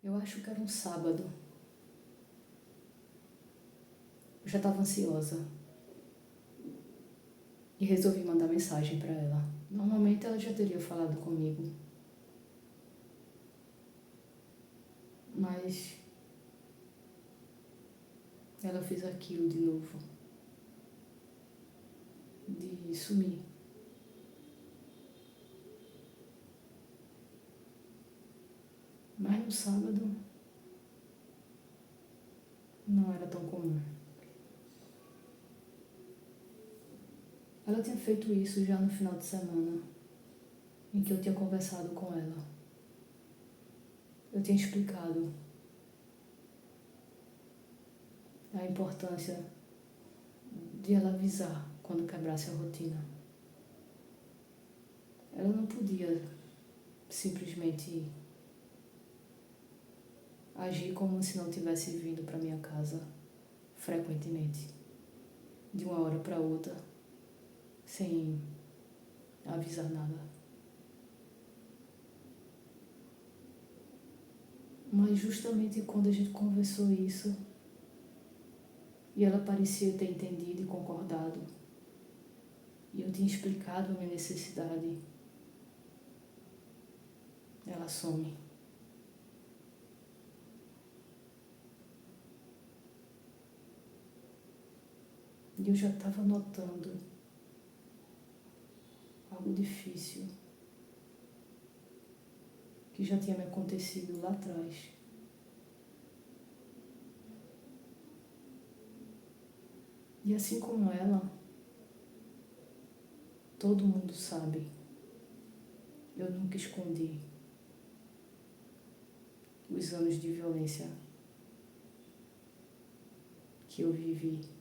Eu acho que era um sábado. Eu já estava ansiosa e resolvi mandar mensagem para ela. Normalmente ela já teria falado comigo, mas ela fez aquilo de novo, de sumir. Mas no sábado não era tão comum. Ela tinha feito isso já no final de semana, em que eu tinha conversado com ela. Eu tinha explicado a importância de ela avisar quando quebrasse a rotina. Ela não podia simplesmente agir como se não tivesse vindo para minha casa frequentemente, de uma hora para outra, sem avisar nada. Mas justamente quando a gente conversou isso, e ela parecia ter entendido e concordado, e eu tinha explicado a minha necessidade, ela some. E eu já estava notando algo difícil que já tinha me acontecido lá atrás. E assim como ela, todo mundo sabe, eu nunca escondi os anos de violência que eu vivi.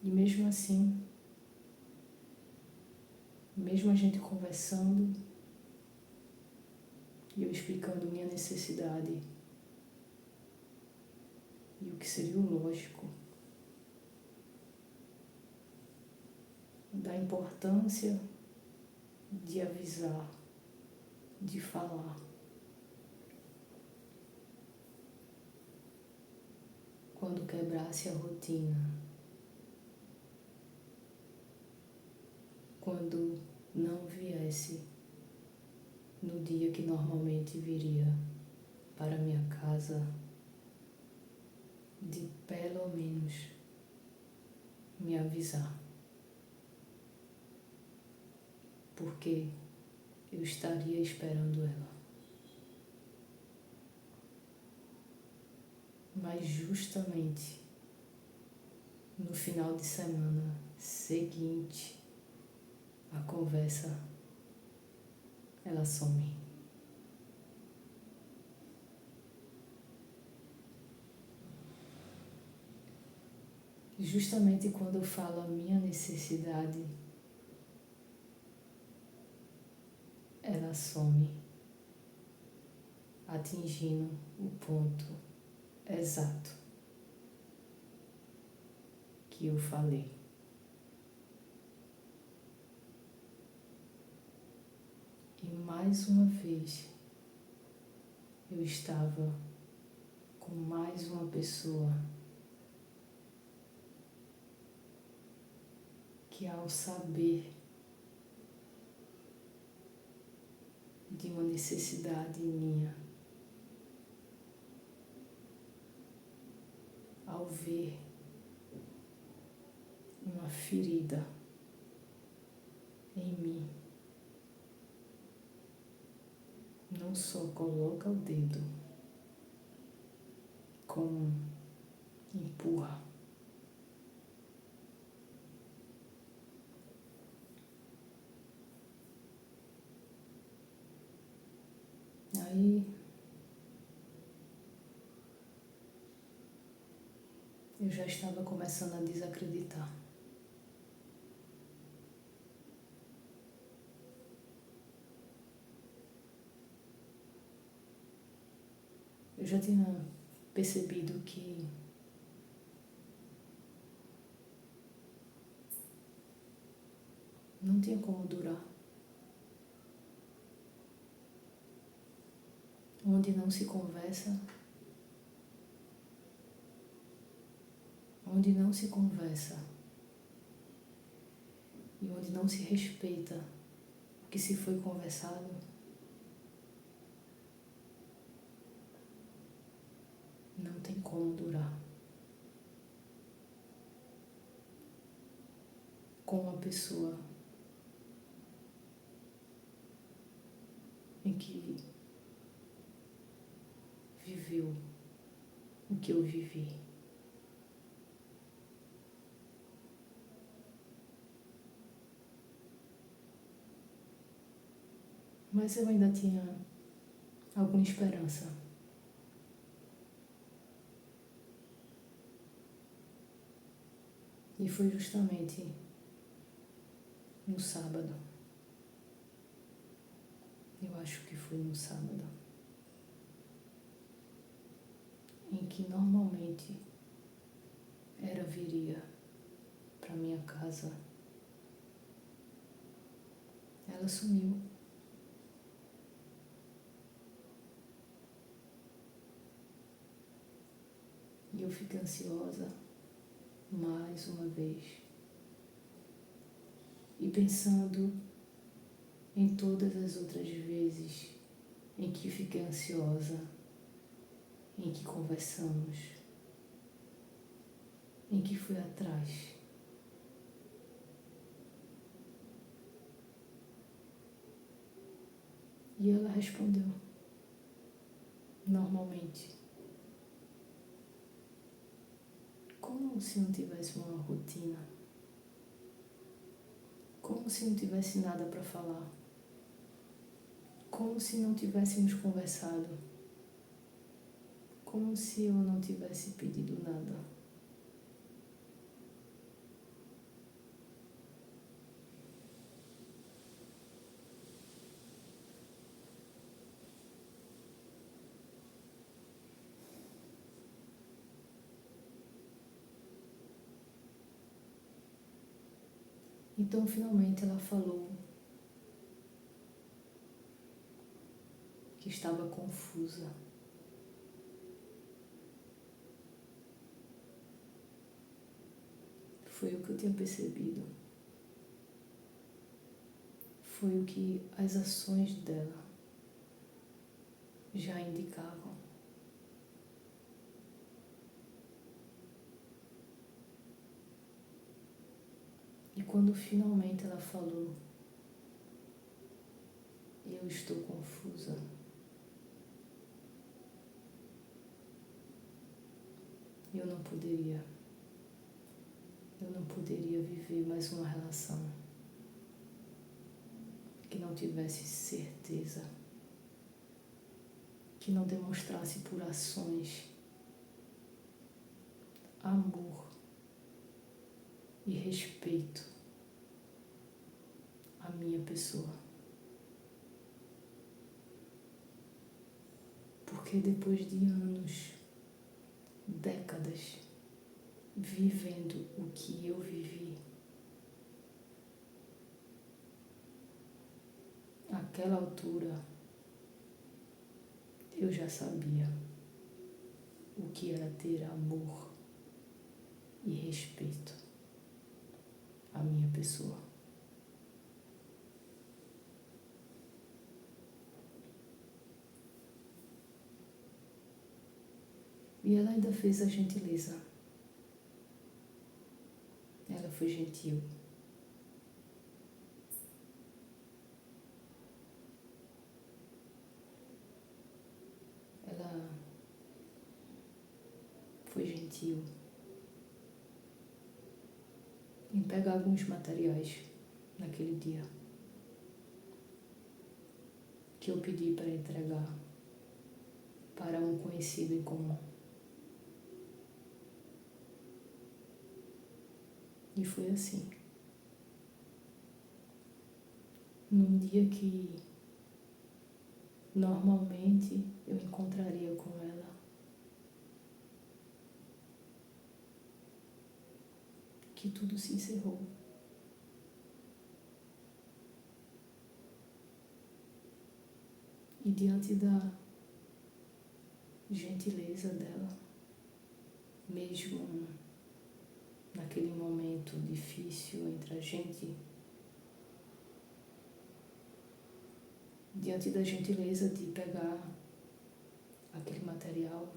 E mesmo assim, mesmo a gente conversando e eu explicando minha necessidade e o que seria o lógico, da importância de avisar, de falar. Quando quebrasse a rotina, quando não viesse no dia que normalmente viria para minha casa, de pelo menos me avisar, porque eu estaria esperando ela. Mas justamente no final de semana seguinte à conversa, ela some. Justamente quando eu falo a minha necessidade, ela some, atingindo o ponto exato que eu falei. E mais uma vez eu estava com mais uma pessoa que, ao saber de uma necessidade minha, ao ver uma ferida em mim, não só coloca o dedo, como empurra. Aí eu já estava começando a desacreditar. Eu já tinha percebido que não tinha como durar. onde não se conversa, onde não se conversa e onde não se respeita o que se foi conversado, não tem como durar. Com uma pessoa em que viveu o que eu vivi. Mas eu ainda tinha alguma esperança. E foi justamente no sábado. Eu acho que foi no sábado. Em que normalmente viria para minha casa. Ela sumiu. E eu fiquei ansiosa mais uma vez. E pensando em todas as outras vezes em que fiquei ansiosa, em que conversamos, em que fui atrás. E ela respondeu, normalmente, como se não tivesse uma rotina, como se não tivesse nada para falar, como se não tivéssemos conversado, como se eu não tivesse pedido nada. Então, finalmente, ela falou que estava confusa. Foi o que eu tinha percebido. Foi o que as ações dela já indicavam. E quando finalmente ela falou, eu estou confusa, eu não poderia viver mais uma relação que não tivesse certeza, que não demonstrasse por ações amor e respeito à minha pessoa. Porque depois de anos, décadas, vivendo o que eu vivi, àquela altura, eu já sabia o que era ter amor e respeito à minha pessoa. E ela ainda fez a gentileza. Ela foi gentil. Ela foi gentil em pegar alguns materiais naquele dia que eu pedi para entregar para um conhecido em comum. E foi assim. Num dia que normalmente eu encontraria com ela, que tudo se encerrou. E diante da gentileza dela, mesmo naquele momento difícil entre a gente, diante da gentileza de pegar aquele material,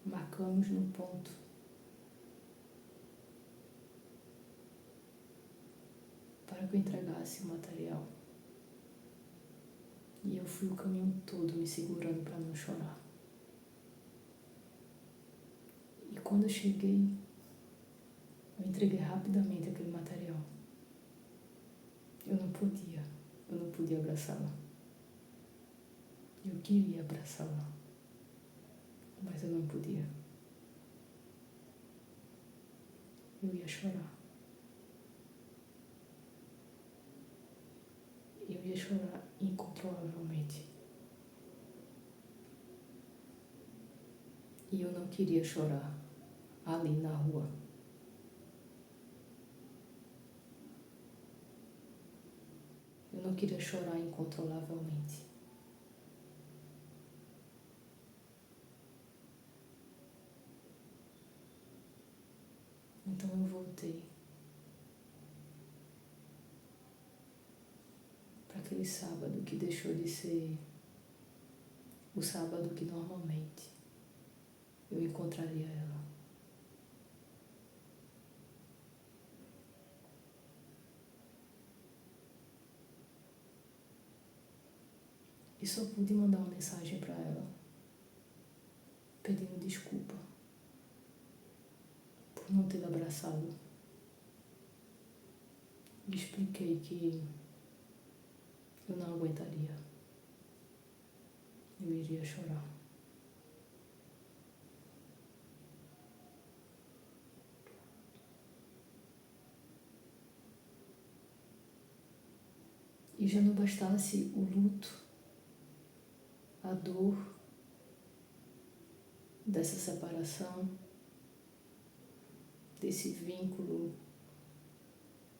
marcamos no ponto para que eu entregasse o material. E eu fui o caminho todo me segurando para não chorar. E quando eu cheguei, eu entreguei rapidamente aquele material. Eu não podia abraçá-la. Eu queria abraçá-la, mas eu não podia. Eu ia chorar. Eu ia chorar incontrolavelmente. E eu não queria chorar ali na rua. Eu não queria chorar incontrolavelmente. Então eu voltei para aquele sábado que deixou de ser o sábado que normalmente eu encontraria ela. E só pude mandar uma mensagem para ela, pedindo desculpa por não ter abraçado. E expliquei que eu não aguentaria. Eu iria chorar. E já não bastasse o luto, a dor dessa separação, desse vínculo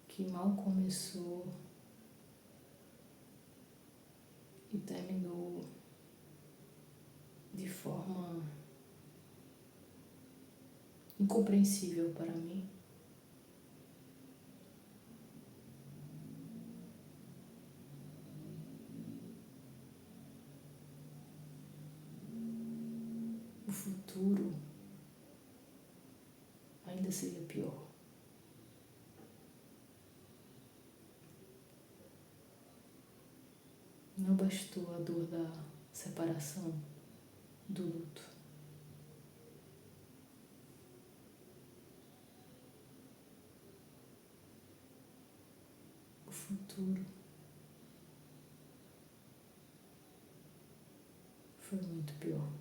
que mal começou e terminou de forma incompreensível para mim. O futuro ainda seria pior. Não bastou a dor da separação, do luto. O futuro foi muito pior.